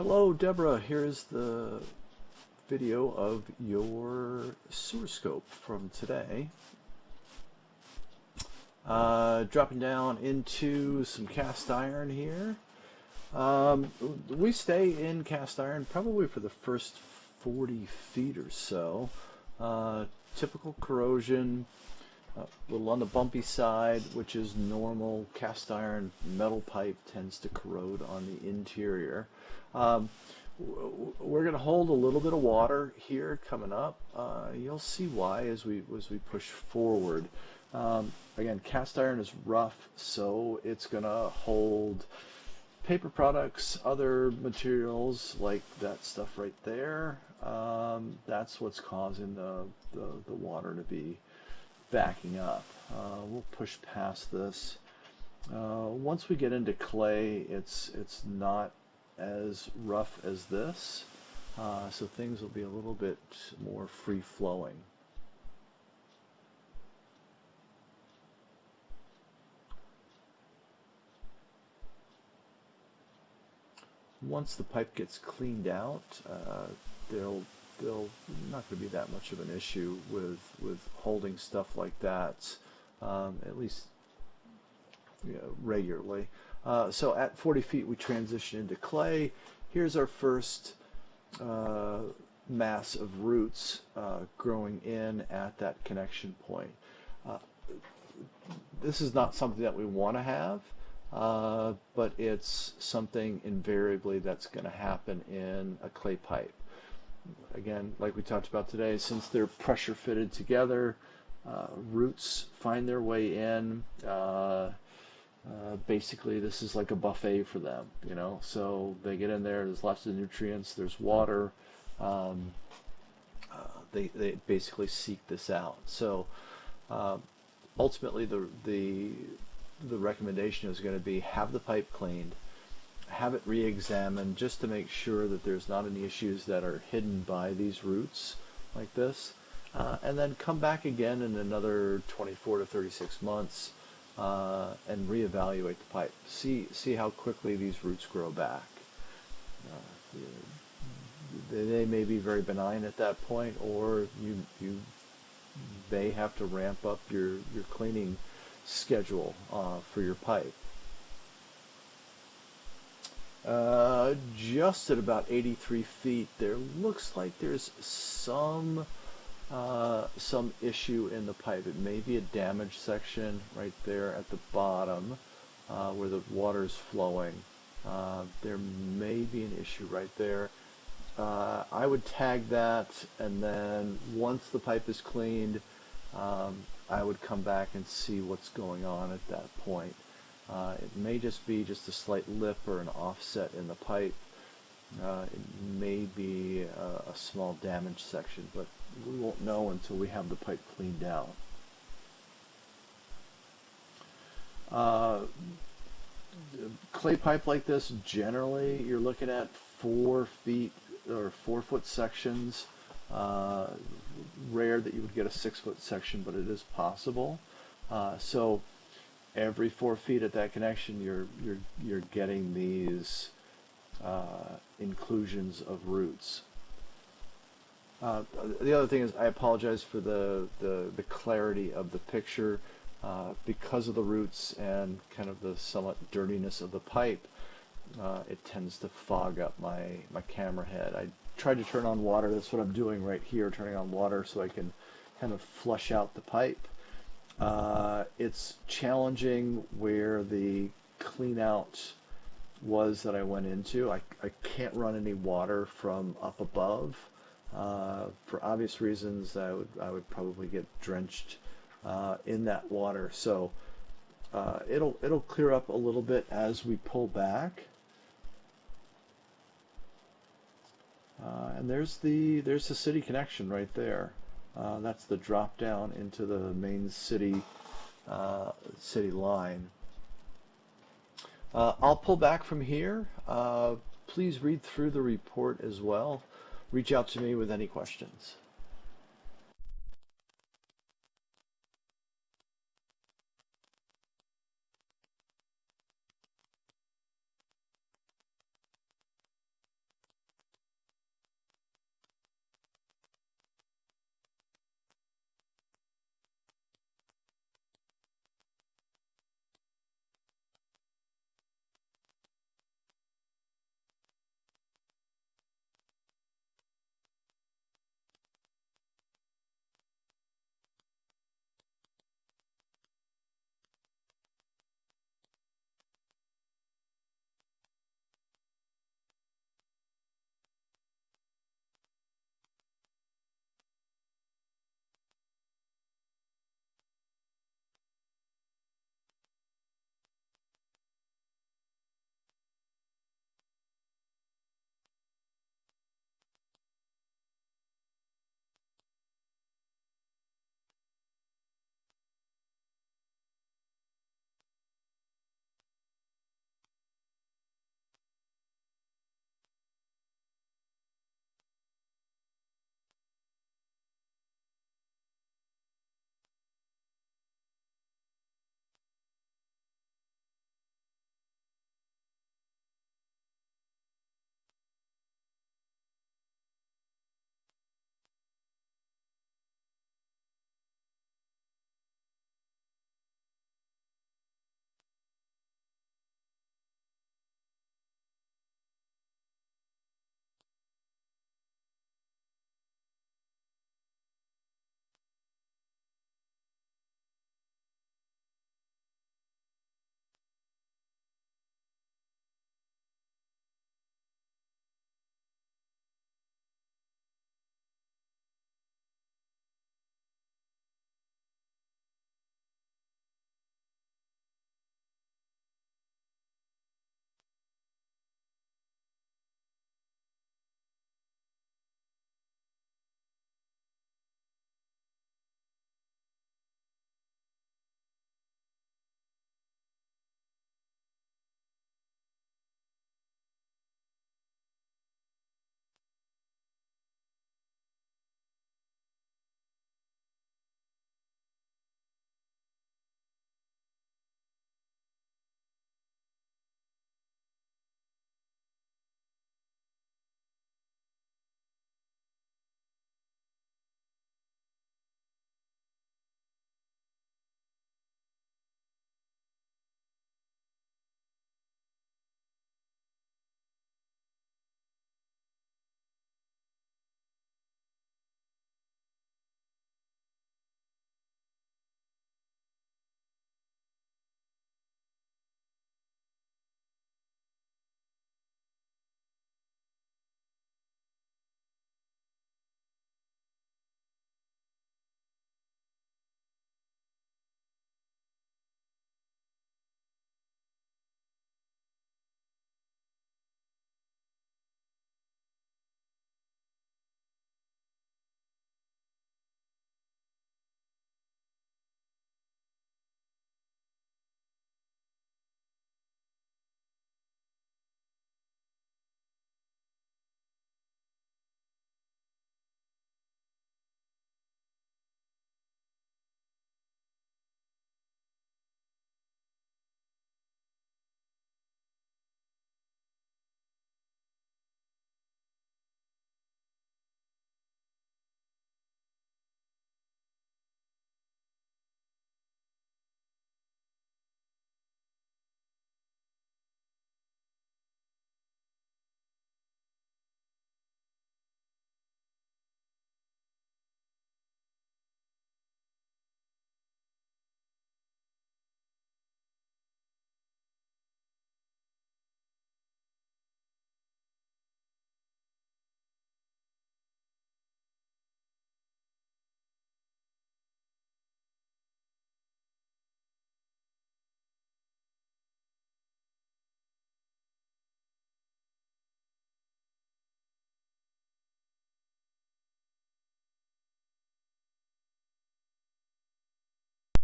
Hello, Deborah. Here's the video of your sewer scope from today. Dropping down into some cast iron here. We stay in cast iron probably for the first 40 feet or so. Typical corrosion, a little on the bumpy side, which is normal. Cast iron metal pipe tends to corrode on the interior. We're going to hold a little bit of water here coming up. You'll see why as we push forward. Again, cast iron is rough, so it's going to hold paper products, other materials like that stuff right there. That's what's causing the water to be backing up. We'll push past this. Once we get into clay, it's not as rough as this, so things will be a little bit more free-flowing. Once the pipe gets cleaned out, there'll not going to be that much of an issue with holding stuff like that, at least regularly. So at 40 feet we transition into clay. Here's our first mass of roots growing in at that connection point. This is not something that we want to have, but it's something invariably that's going to happen in a clay pipe. Again, like we talked about today, since they're pressure fitted together, roots find their way in. Basically, this is like a buffet for them, so they get in there, there's lots of nutrients, there's water. They basically seek this out. So ultimately the recommendation is going to be have the pipe cleaned, have it re-examined just to make sure that there's not any issues that are hidden by these roots like this, and then come back again in another 24 to 36 months and reevaluate the pipe. See how quickly these roots grow back. They may be very benign at that point, or you may have to ramp up your cleaning schedule for your pipe. Just at about 83 feet, there looks like there's some issue in the pipe. It may be a damaged section right there at the bottom where the water is flowing. There may be an issue right there. I would tag that, and then once the pipe is cleaned, I would come back and see what's going on at that point. It may just be just a slight lip or an offset in the pipe. It may be a small damaged section, but we won't know until we have the pipe cleaned out. Clay pipe like this, generally you're looking at 4 feet or 4-foot sections. Rare that you would get a 6-foot section, but it is possible. So every 4 feet at that connection, you're getting these inclusions of roots. The other thing is, I apologize for the clarity of the picture. Because of the roots and kind of the somewhat dirtiness of the pipe, it tends to fog up my camera head. I tried to turn on water. That's what I'm doing right here, turning on water so I can kind of flush out the pipe. It's challenging where the clean out was that I went into. I can't run any water from up above. For obvious reasons, I would probably get drenched in that water. So it'll clear up a little bit as we pull back. And there's the city connection right there. That's the drop down into the main city line. I'll pull back from here. Please read through the report as well. Reach out to me with any questions.